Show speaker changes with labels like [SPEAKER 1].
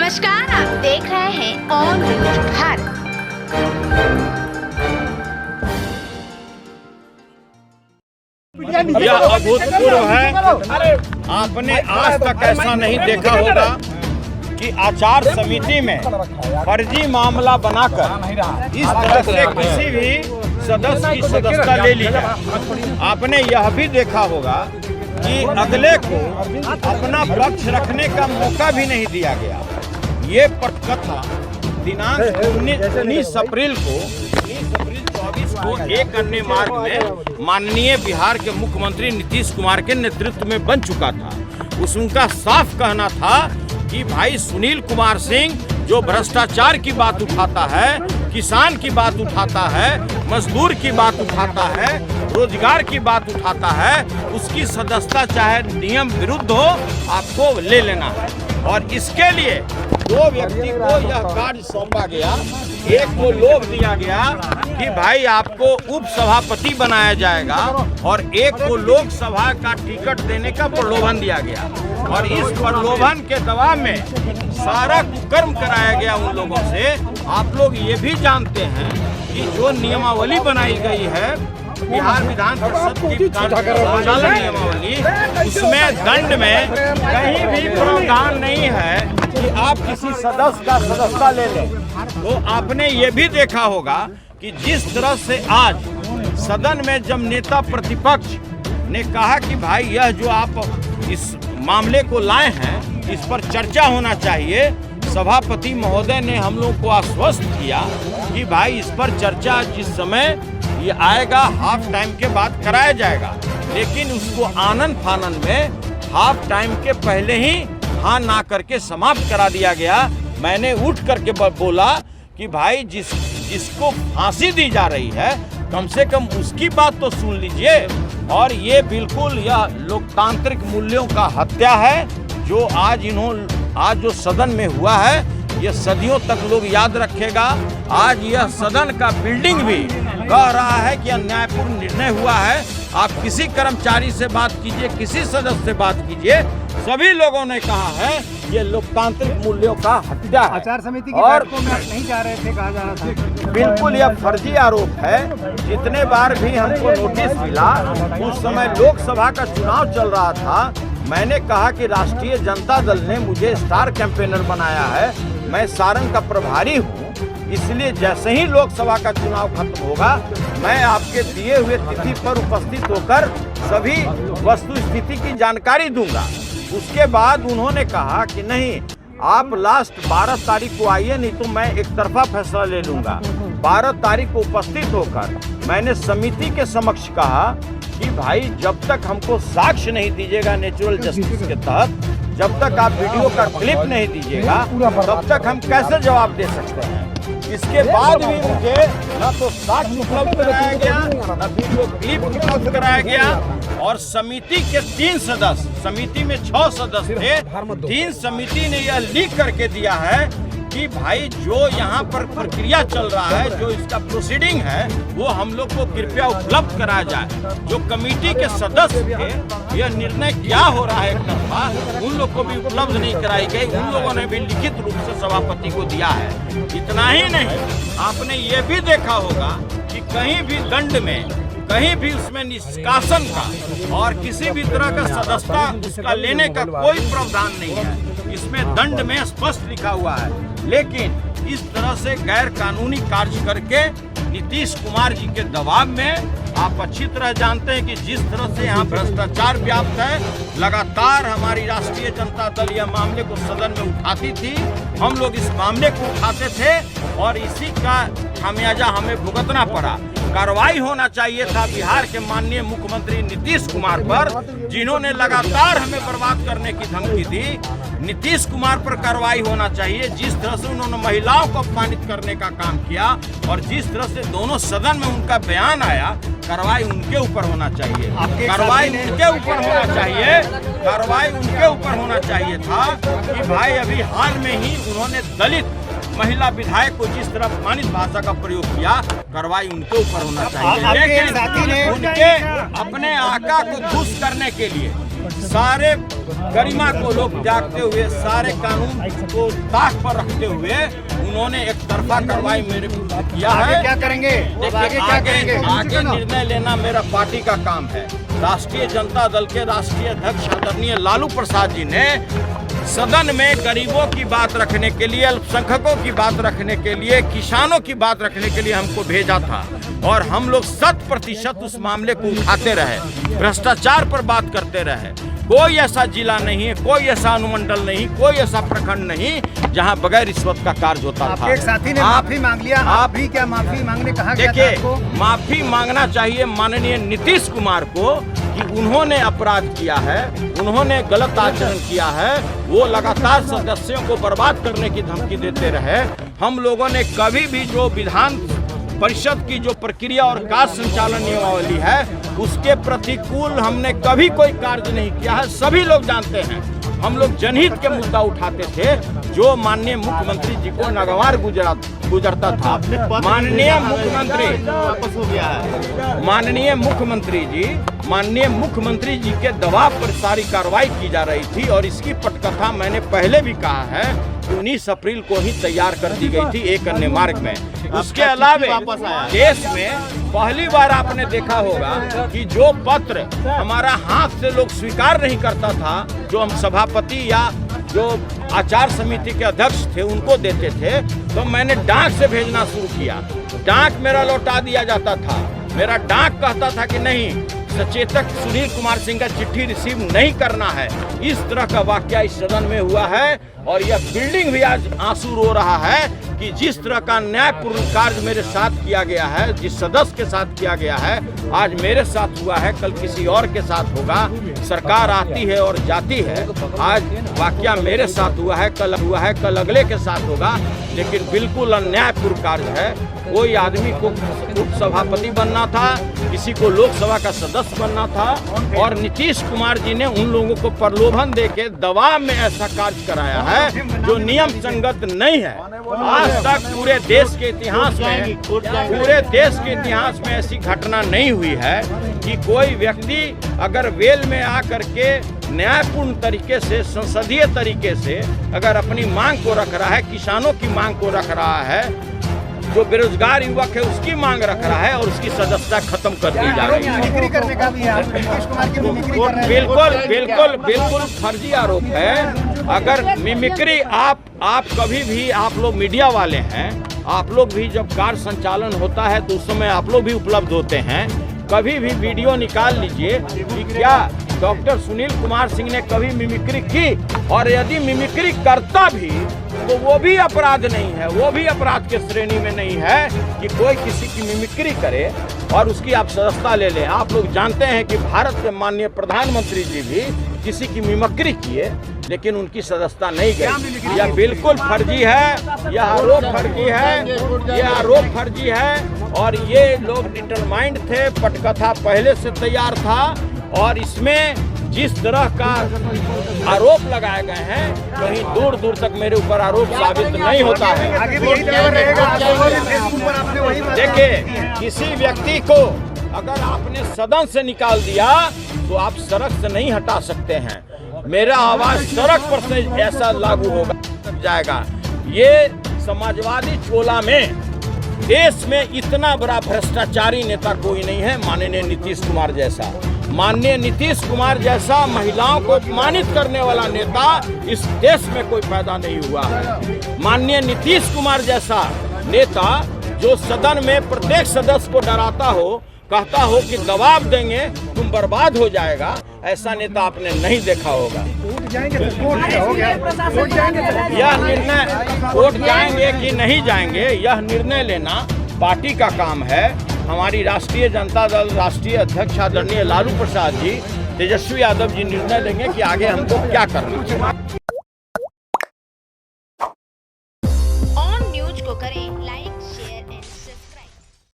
[SPEAKER 1] नमस्कार, आप देख रहे हैं ऑन न्यूज भारत।
[SPEAKER 2] यह अभूतपूर्व है। आपने आज तक ऐसा नहीं देखा होगा कि आचार समिति में फर्जी मामला बनाकर इस तरह से किसी भी सदस्य की सदस्यता ले ली जाए। आपने यह भी देखा होगा कि अगले को अपना पक्ष रखने का मौका भी नहीं दिया गया। ये पटकथा दिनांक 19 अप्रैल 24 को एक अन्य मार्ग में माननीय बिहार के मुख्यमंत्री नीतीश कुमार के नेतृत्व में बन चुका था। उनका साफ कहना था कि भाई सुनील कुमार सिंह जो भ्रष्टाचार की बात उठाता है, किसान की बात उठाता है, मजदूर की बात उठाता है, रोजगार की बात उठाता है, उसकी सदस्यता चाहे नियम विरुद्ध हो आपको ले लेना है। और इसके लिए दो व्यक्ति को यह कार्य सौंपा गया। एक को लोभ दिया गया कि भाई आपको उप सभापति बनाया जाएगा और एक को लोकसभा का टिकट देने का प्रलोभन दिया गया। और इस प्रलोभन के दबाव में सारा कुकर्म कराया गया उन लोगों से। आप लोग ये भी जानते हैं कि जो नियमावली बनाई गई है बिहार विधान परिषद की संचालन नियमावली, उसमें दंड में कहीं भी प्रावधान नहीं है कि आप किसी सदस्य का सदस्यता ले लें। तो आपने ये भी देखा होगा कि जिस तरह से आज सदन में जब नेता प्रतिपक्ष ने कहा कि भाई यह जो आप इस मामले को लाए हैं इस पर चर्चा होना चाहिए, सभापति महोदय ने हम लोग को आश्वस्त किया कि भाई इस पर चर्चा जिस समय ये आएगा हाफ टाइम के बाद कराया जाएगा। लेकिन उसको आनन फानन में हाफ टाइम के पहले ही हाँ ना करके समाप्त करा दिया गया। मैंने उठ करके बोला कि भाई जिसको फांसी दी जा रही है कम से कम उसकी बात तो सुन लीजिए। और ये बिल्कुल यह लोकतांत्रिक मूल्यों का हत्या है जो आज जो सदन में हुआ है ये सदियों तक लोग याद रखेगा। आज यह सदन का बिल्डिंग भी कह रहा है कि अन्यायपूर्ण निर्णय हुआ है। आप किसी कर्मचारी से बात कीजिए, किसी सदस्य से बात कीजिए, सभी लोगों ने कहा है ये लोकतांत्रिक मूल्यों का हत्या है।
[SPEAKER 3] आचार समिति की बैठकों में आप नहीं जा रहे थे, कहा जा रहा था।
[SPEAKER 2] बिल्कुल यह फर्जी आरोप है। जितने बार भी हमको नोटिस मिला उस समय लोकसभा का चुनाव चल रहा था, मैंने कहा कि राष्ट्रीय जनता दल ने मुझे स्टार कैंपेनर बनाया है, मैं सारण का प्रभारी हूँ, इसलिए जैसे ही लोकसभा का चुनाव खत्म होगा मैं आपके दिए हुए तिथि पर उपस्थित होकर सभी वस्तु स्थिति की जानकारी दूंगा। उसके बाद उन्होंने कहा कि नहीं आप लास्ट 12 तारीख को आइए, नहीं तो मैं एक तरफा फैसला ले लूंगा। 12 तारीख को उपस्थित होकर मैंने समिति के समक्ष कहा कि भाई जब तक हमको साक्ष्य नहीं दीजिएगा नेचुरल जस्टिस के तहत, जब तक आप वीडियो का क्लिप नहीं दीजिएगा तब तक हम कैसे जवाब दे सकते हैं। इसके बाद भी मुझे न तो साक्ष्य उपलब्ध कराया गया न वीडियो क्लिप उपलब्ध कराया गया। और समिति के 3 सदस्य, समिति में 6 सदस्य थे, 3 समिति ने यह लिख करके दिया है कि भाई जो यहाँ पर प्रक्रिया चल रहा है, जो इसका प्रोसीडिंग है वो हम लोग को कृपया उपलब्ध कराया जाए। जो कमेटी के सदस्य थे यह निर्णय क्या हो रहा है एक तरफा, उन लोग को भी उपलब्ध नहीं कराई गई। उन लोगों ने भी लिखित रूप से सभापति को दिया है। इतना ही नहीं, आपने ये भी देखा होगा कि कहीं भी दंड में, कहीं भी उसमें निष्कासन का और किसी भी तरह का सदस्यता उसका लेने का कोई प्रावधान नहीं है। इसमें दंड में स्पष्ट लिखा हुआ है। लेकिन इस तरह से गैर कानूनी कार्य करके नीतीश कुमार जी के दबाव में आप अच्छी तरह जानते हैं कि जिस तरह से यहाँ भ्रष्टाचार व्याप्त है, लगातार हमारी राष्ट्रीय जनता दल यह मामले को सदन में उठाती थी, हम लोग इस मामले को उठाते थे और इसी का खामियाजा हमें भुगतना पड़ा। कार्रवाई होना चाहिए था बिहार के माननीय मुख्यमंत्री नीतीश कुमार पर, जिन्होंने लगातार हमें बर्बाद करने की धमकी दी। नीतीश कुमार पर कार्रवाई होना चाहिए। जिस तरह से उन्होंने महिलाओं को अपमानित करने का काम किया और जिस तरह से दोनों सदन में उनका बयान आया, कार्रवाई उनके ऊपर होना चाहिए। कार्रवाई उनके ऊपर होना चाहिए। कार्रवाई उनके ऊपर होना चाहिए था कि भाई अभी हाल में ही उन्होंने दलित महिला विधायक को जिस तरह अपमानित भाषा का प्रयोग किया, कार्रवाई उनके ऊपर होना चाहिए। लेकिन उनके अपने आका को खुश करने के लिए सारे गरिमा को लोग त्यागते हुए, सारे कानून को ताक पर रखते हुए उन्होंने एक तरफा कार्रवाई मेरे किया है।
[SPEAKER 3] क्या करेंगे?
[SPEAKER 2] आगे निर्णय लेना मेरा पार्टी का काम है। राष्ट्रीय जनता दल के राष्ट्रीय अध्यक्ष आदरणीय लालू प्रसाद जी ने सदन में गरीबों की बात रखने के लिए, अल्पसंख्यकों की बात रखने के लिए, किसानों की बात रखने के लिए हमको भेजा था और हम लोग 100% उस मामले को उठाते रहे, भ्रष्टाचार पर बात करते रहे। कोई ऐसा जिला नहीं है, कोई ऐसा अनुमंडल नहीं, कोई ऐसा प्रखंड नहीं जहां बगैर रिश्वत का कार्य होता था।
[SPEAKER 3] एक साथी ने माफी मांग लिया, आप भी क्या माफी मांगने कहा गया था आपको?
[SPEAKER 2] माफी मांगना चाहिए माननीय नीतीश कुमार को कि उन्होंने अपराध किया है, उन्होंने गलत आचरण किया है, वो लगातार सदस्यों को बर्बाद करने की धमकी देते रहे। हम लोगों ने कभी भी जो विधान परिषद की जो प्रक्रिया और कार्य संचालन नियमावली है उसके प्रतिकूल हमने कभी कोई कार्य नहीं किया है। सभी लोग जानते हैं हम लोग जनहित के मुद्दा उठाते थे जो माननीय मुख्यमंत्री जी को नागवार गुजरता था। माननीय मुख्यमंत्री जी के दबाव पर सारी कार्रवाई की जा रही थी और इसकी पटकथा मैंने पहले भी कहा है कि 19 अप्रैल को ही तैयार कर दी गई थी एक अन्य मार्ग में। उसके अलावा देश में पहली बार आपने देखा होगा कि जो पत्र हमारा हाथ से लोग स्वीकार नहीं करता था, जो हम सभापति या जो आचार समिति के अध्यक्ष थे उनको देते थे, तो मैंने डाक से भेजना शुरू किया। डाक मेरा लौटा दिया जाता था। मेरा डाक कहता था कि नहीं, सचेतक सुनील कुमार सिंह का चिट्ठी रिसीव नहीं करना है। इस तरह का वाकया इस सदन में हुआ है और यह बिल्डिंग भी आज आंसू रो रहा है कि जिस तरह का न्यायपूर्ण कार्य मेरे साथ किया गया है, जिस सदस्य के साथ किया गया है, आज मेरे साथ हुआ है, कल किसी और के साथ होगा। सरकार आती है और जाती है। आज वाकया मेरे साथ हुआ है, कल अगले के साथ होगा, लेकिन बिल्कुल अन्यायपूर्ण कार्य है। कोई आदमी को उप सभापति बनना था, किसी को लोकसभा का सदस्य बनना था और नीतीश कुमार जी ने उन लोगों को प्रलोभन देके दबाव में ऐसा कार्य कराया है जो नियम संगत नहीं है। आज तक पूरे देश के इतिहास में ऐसी घटना नहीं हुई है कि कोई व्यक्ति अगर वेल में आकर के न्यायपूर्ण तरीके से, संसदीय तरीके से अगर अपनी मांग को रख रहा है, किसानों की मांग को रख रहा है, जो बेरोजगार युवक है उसकी मांग रख रहा है और उसकी सदस्यता खत्म कर दी जा रही है।
[SPEAKER 3] मिमिक्री करने का भी है, नीतीश कुमार की मिमिक्री कर रहे हैं।
[SPEAKER 2] बिल्कुल फर्जी आरोप है। अगर मिमिक्री आप कभी भी, आप लोग मीडिया वाले हैं, आप लोग भी जब कार्य संचालन होता है तो उस समय आप लोग भी उपलब्ध होते हैं। कभी भी वीडियो निकाल लीजिए कि क्या डॉक्टर सुनील कुमार सिंह ने कभी मिमिक्री की, और यदि मिमिक्री करता भी तो वो भी अपराध नहीं है, वो भी अपराध के श्रेणी में नहीं है कि कोई किसी की मिमिक्री करे और उसकी आप सदस्यता ले लें। आप लोग जानते हैं कि भारत के माननीय प्रधानमंत्री जी भी किसी की मिमिक्री किए लेकिन उनकी सदस्यता नहीं गई। यह बिल्कुल फर्जी है, यह आरोप फर्जी है और ये लोग डिटरमाइंड थे। पटकथा पहले से तैयार था और इसमें जिस तरह का आरोप लगाए गए हैं कहीं दूर दूर तक मेरे ऊपर आरोप साबित नहीं होता है। देखिए, किसी व्यक्ति को अगर आपने सदन से निकाल दिया तो आप सड़क से नहीं हटा सकते हैं। मेरा आवाज सड़क पर से ऐसा लागू होगा जाएगा। ये समाजवादी चोला में देश में इतना बड़ा भ्रष्टाचारी नेता कोई नहीं है माननीय नीतीश कुमार जैसा। माननीय नीतीश कुमार जैसा महिलाओं को अपमानित करने वाला नेता इस देश में कोई पैदा नहीं हुआ है। माननीय नीतीश कुमार जैसा नेता जो सदन में प्रत्येक सदस्य को डराता हो, कहता हो कि दबाव देंगे तुम बर्बाद हो जाएगा, ऐसा नेता आपने नहीं देखा होगा। यह निर्णय वोट जाएंगे कि नहीं जाएंगे, यह निर्णय लेना पार्टी का काम है। हमारी राष्ट्रीय जनता दल राष्ट्रीय अध्यक्ष आदरणीय लालू प्रसाद जी, तेजस्वी यादव जी निर्णय लेंगे कि आगे हमको क्या करना है।